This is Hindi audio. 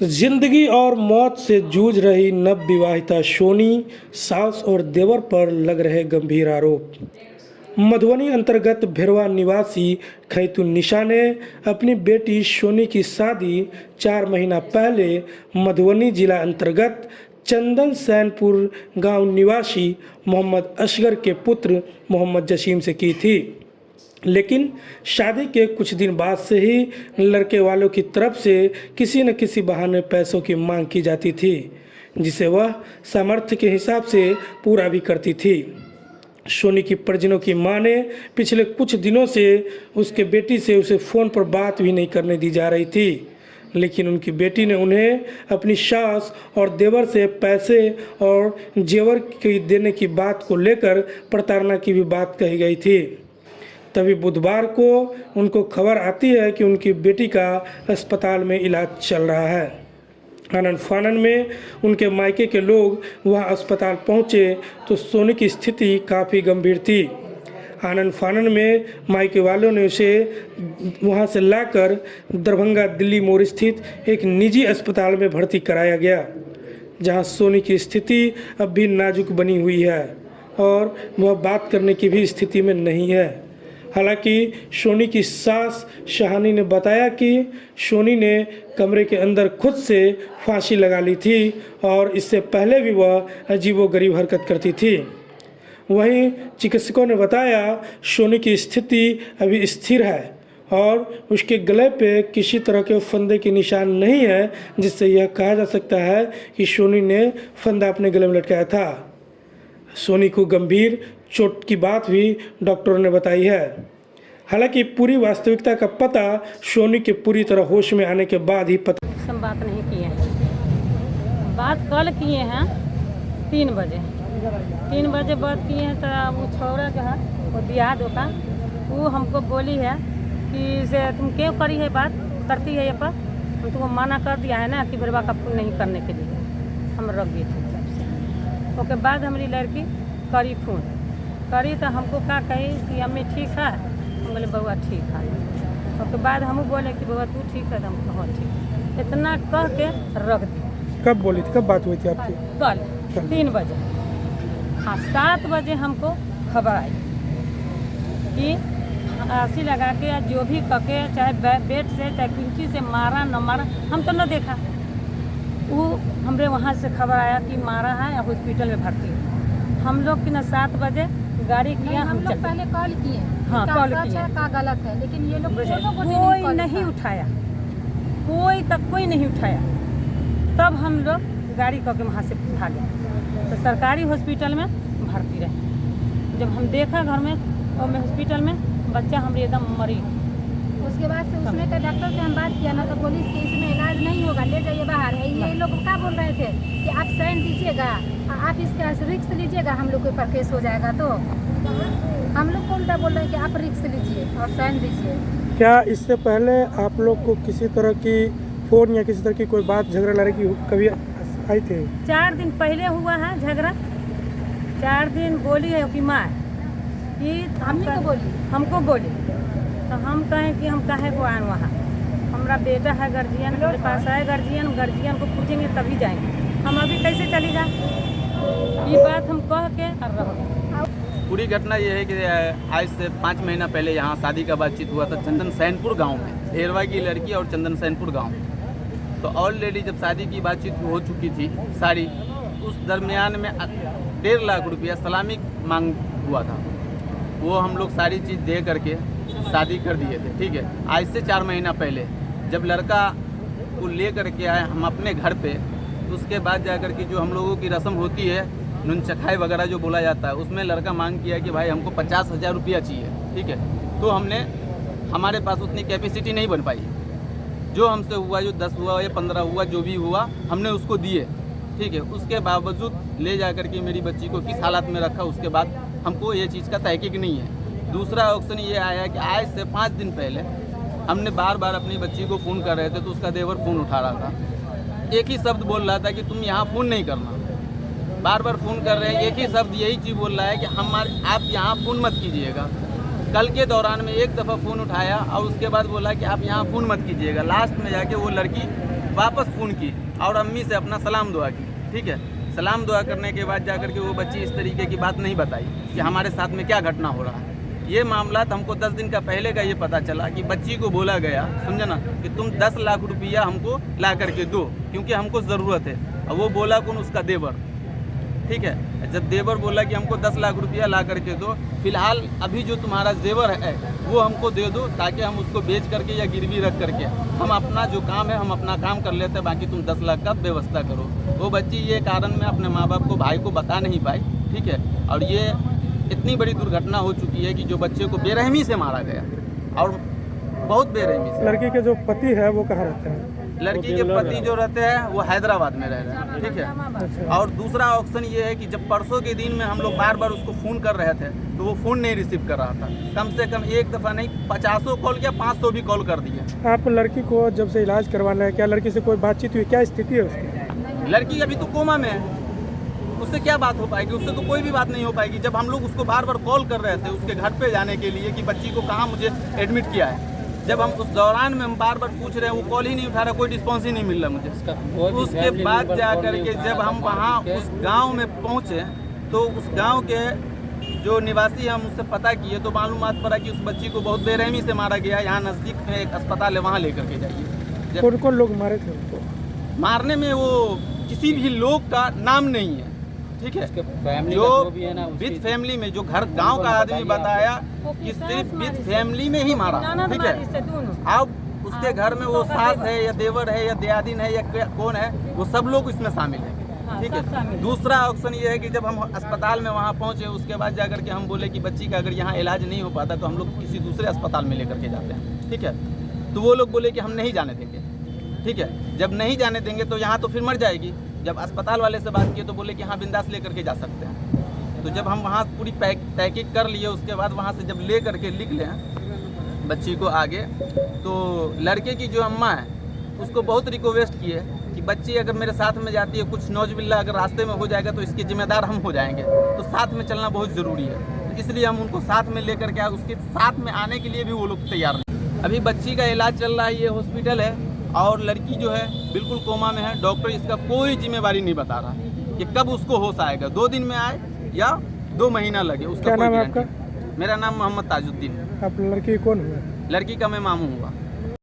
जिंदगी और मौत से जूझ रही नवविवाहिता सोनी, सास और देवर पर लग रहे गंभीर आरोप। मधुबनी अंतर्गत भिरवा निवासी खैतुन निशा ने अपनी बेटी सोनी की शादी 4 महीना पहले मधुबनी जिला अंतर्गत चंदन सैनपुर गांव निवासी मोहम्मद असगर के पुत्र मोहम्मद जसीम से की थी। लेकिन शादी के कुछ दिन बाद से ही लड़के वालों की तरफ से किसी न किसी बहाने पैसों की मांग की जाती थी, जिसे वह सामर्थ्य के हिसाब से पूरा भी करती थी। सोनी की परिजनों की मां ने पिछले कुछ दिनों से उसके बेटी से उसे फ़ोन पर बात भी नहीं करने दी जा रही थी, लेकिन उनकी बेटी ने उन्हें अपनी सास और देवर से पैसे और जेवर की देने की बात को लेकर प्रताड़ना की भी बात कही गई थी। तभी बुधवार को उनको खबर आती है कि उनकी बेटी का अस्पताल में इलाज चल रहा है। आनन फानन में उनके मायके के लोग वहां अस्पताल पहुंचे तो सोनी की स्थिति काफ़ी गंभीर थी। आनन फानन में मायके वालों ने उसे वहां से लाकर दरभंगा दिल्ली मोड़ स्थित एक निजी अस्पताल में भर्ती कराया गया, जहां सोनी की स्थिति अब भी नाजुक बनी हुई है और वह बात करने की भी स्थिति में नहीं है। हालांकि सोनी की सास शहानी ने बताया कि सोनी ने कमरे के अंदर खुद से फांसी लगा ली थी और इससे पहले भी वह अजीबोगरीब हरकत करती थी। वहीं चिकित्सकों ने बताया सोनी की स्थिति अभी स्थिर है और उसके गले पे किसी तरह के फंदे के निशान नहीं है, जिससे यह कहा जा सकता है कि सोनी ने फंदा अपने गले में लटकाया था। सोनी को गंभीर चोट की बात भी डॉक्टरों ने बताई है। हालांकि पूरी वास्तविकता का पता सोनी के पूरी तरह होश में आने के बाद ही पता। हम बात नहीं किए हैं, बात कल किए हैं 3 बजे बात किए हैं। तो वो छोरा जो है वो दिया धोखा, वो हमको बोली है कि से तुम क्यों करी है बात करती है ये पर, हम तुमको मना कर दिया है ना कि भिरवा का फोन नहीं करने के लिए, हम रख दिए चुपचाप से। उसके बाद हमारी लड़की करी फोन करी तो हमको क्या कही कि अम्मी ठीक है, हम बोले बउआ ठीक है। उसके बाद हम बोले कि बउआ तू ठीक है, तो हम कहो ठीक, इतना कह के रख दिया। कब बोली थी, कब बात हुई थी आपकी? कल 3 बजे। हाँ 7 बजे हमको खबर आई कि फांसी लगा के या जो भी कके चाहे बेड से चाहे कुंची से मारा न मारा हम तो न देखा। वो हमरे वहाँ से खबर आया कि मारा है या हॉस्पिटल में भर्ती है। हम लोग की न 7 बजे गाड़ी किया, हम लोग पहले कॉल किए। हाँ कॉल किए, का गलत है, लेकिन ये लोग कोई नहीं उठाया, कोई तक कोई नहीं उठाया। तब हम लोग गाड़ी करके वहाँ से भागे तो सरकारी हॉस्पिटल में भर्ती रहे। जब हम देखा घर में और मैं हॉस्पिटल में बच्चा हमारी एकदम मरी। उसके बाद से उसमें का डॉक्टर से हम बात किया ना, तो पुलिस के इसमें इलाज नहीं होगा, ले जाइए बाहर है। ये लोग क्या बोल रहे थे कि आप साइन दीजिएगा, आप इसका रिस्क लीजिएगा, हम लोग के ऊपर केस हो जाएगा। तो हम लोग को उल्टा बोल रहे हैं कि आप रिस्क लीजिए और साइन दीजिए। क्या इससे पहले आप लोग को किसी तरह की फोन या किसी तरह की कोई बात झगड़ा लड़ाई की कभी आई थी? 4 दिन पहले हुआ है झगड़ा। 4 दिन बोली है कि माँ कि हमको बोली तो हम कहें कि हम काहे को आए वहाँ, हमारा बेटा है गार्जियन मेरे पास है, गार्जियन को पूछेंगे तभी जाएंगे, हम अभी कैसे चली जाए। ये बात हम कह के और रह गए। पूरी घटना ये है कि आज से 5 महीना पहले यहाँ शादी का बातचीत हुआ था चंदन सैनपुर गांव में, भेरवा की लड़की और चंदन सैनपुर गांव में। तो ऑलरेडी जब शादी की बातचीत हो चुकी थी सारी, उस दरमियान में 1.5 लाख रुपया सलामी मांग हुआ था। वो हम लोग सारी चीज़ दे करके शादी कर दिए थे। ठीक है, आज से 4 महीना पहले जब लड़का को ले करके आए हम अपने घर पे, उसके बाद जाकर के जो हम लोगों की रस्म होती है नून चखाई वगैरह जो बोला जाता है, उसमें लड़का मांग किया कि भाई हमको 50,000 रुपया चाहिए। ठीक है, तो हमने हमारे पास उतनी कैपेसिटी नहीं बन पाई, जो हमसे हुआ, जो 10 हुआ या 15 हुआ, जो भी हुआ हमने उसको दिए। ठीक है, उसके बावजूद ले जा कर के मेरी बच्ची को किस हालत में रखा, उसके बाद हमको ये चीज़ का तहकीक नहीं है। दूसरा ऑप्शन ये आया कि आज से 5 दिन पहले हमने बार बार अपनी बच्ची को फ़ोन कर रहे थे तो उसका देवर फ़ोन उठा रहा था, एक ही शब्द बोल रहा था कि तुम यहाँ फ़ोन नहीं करना। बार बार फ़ोन कर रहे हैं, एक ही शब्द यही चीज़ बोल रहा है कि आप यहाँ फ़ोन मत कीजिएगा। कल के दौरान में एक दफ़ा फ़ोन उठाया और उसके बाद बोला कि आप यहाँ फ़ोन मत कीजिएगा। लास्ट में जाके वो लड़की वापस फ़ोन की और अम्मी से अपना सलाम दुआ की। ठीक है, सलाम दुआ करने के बाद जाकर के वो बच्ची इस तरीके की बात नहीं बताई कि हमारे साथ में क्या घटना हो रहा है। ये मामला हमको 10 दिन का पहले का ये पता चला कि बच्ची को बोला गया, समझे ना, कि तुम 10 लाख रुपया हमको ला करके दो क्योंकि हमको ज़रूरत है। और वो बोला कौन? उसका देवर। ठीक है, जब देवर बोला कि हमको 10 लाख रुपया ला करके दो, फिलहाल अभी जो तुम्हारा जेवर है वो हमको दे दो ताकि हम उसको बेच करके या गिरवी रख करके हम अपना जो काम है हम अपना काम कर लेते हैं, बाकी तुम 10 लाख का व्यवस्था करो। वो बच्ची ये कारण में अपने माँ बाप को, भाई को बता नहीं पाई। ठीक है, और ये इतनी बड़ी दुर्घटना हो चुकी है कि जो बच्चे को बेरहमी से मारा गया और बहुत बेरहमी से। लड़की के जो पति है वो कहाँ रहते हैं? लड़की के पति जो रहते हैं वो हैदराबाद में रह रहे हैं। ठीक है, और दूसरा ऑप्शन ये है कि जब परसों के दिन में हम लोग बार बार उसको फ़ोन कर रहे थे तो वो फ़ोन नहीं रिसीव कर रहा था। कम से कम एक दफ़ा नहीं 50 कॉल किया, 500 भी कॉल कर दिए। आप लड़की को जब से इलाज करवाना है, क्या लड़की से कोई बातचीत हुई? क्या स्थिति है उसकी? लड़की अभी तो कोमा में है, उससे क्या बात हो पाएगी? उससे तो कोई भी बात नहीं हो पाएगी। जब हम लोग उसको बार बार कॉल कर रहे थे उसके घर पे जाने के लिए कि बच्ची को कहाँ मुझे एडमिट किया है, जब हम उस दौरान में हम बार बार पूछ रहे हैं वो कॉल ही नहीं उठा रहा, कोई रिस्पॉन्स ही नहीं मिल रहा मुझे। उसके बाद जा करके जब हम वहाँ उस गांव में पहुँचे तो उस गांव के जो निवासी हम उससे पता किए तो मालूमात पड़ा कि उस बच्ची को बहुत बेरहमी से मारा गया। यहाँ नज़दीक में एक अस्पताल है, वहाँ लेकर के जाइए। कौन कौन लोग मारे थे उनको? मारने में वो किसी भी लोग का नाम नहीं है। ठीक है, जो विद फैमिली में जो घर गांव का आदमी बताया कि सिर्फ विद फैमिली में ही मारा। ठीक है, अब उसके घर में वो सास है या देवर है या दियादिन है या कौन है, वो सब लोग इसमें शामिल हैं। ठीक है, दूसरा ऑप्शन ये है कि जब हम अस्पताल में वहाँ पहुँचे उसके बाद जाकर के हम बोले कि बच्ची का अगर यहाँ इलाज नहीं हो पाता तो हम लोग किसी दूसरे अस्पताल में लेकर के जाते हैं। ठीक है, तो वो लोग बोले कि हम नहीं जाने देंगे। ठीक है, जब नहीं जाने देंगे तो यहाँ तो फिर मर जाएगी। जब अस्पताल वाले से बात किए तो बोले कि हाँ बिंदास ले करके जा सकते हैं। तो जब हम वहाँ पूरी पैकिंग कर लिए उसके बाद वहाँ से जब ले करके लिख लें बच्ची को आगे, तो लड़के की जो अम्मा है उसको बहुत रिक्वेस्ट की है कि बच्ची अगर मेरे साथ में जाती है, कुछ नौजबिल्ला अगर रास्ते में हो जाएगा तो इसके जिम्मेदार हम हो जाएंगे, तो साथ में चलना बहुत ज़रूरी है। तो इसलिए हम उनको साथ में लेकर के उसके साथ में आने के लिए भी वो लोग तैयार नहीं। अभी बच्ची का इलाज चल रहा है, ये हॉस्पिटल है, और लड़की जो है बिल्कुल कोमा में है। डॉक्टर इसका कोई जिम्मेवारी नहीं बता रहा कि कब उसको होश आएगा, 2 दिन में आए या 2 महीना लगे, उसका क्या कोई नाम है गारंटी। आपका? मेरा नाम मोहम्मद ताजुद्दीन है। आप लड़की कौन हुआ? लड़की का मैं मामू हुआ।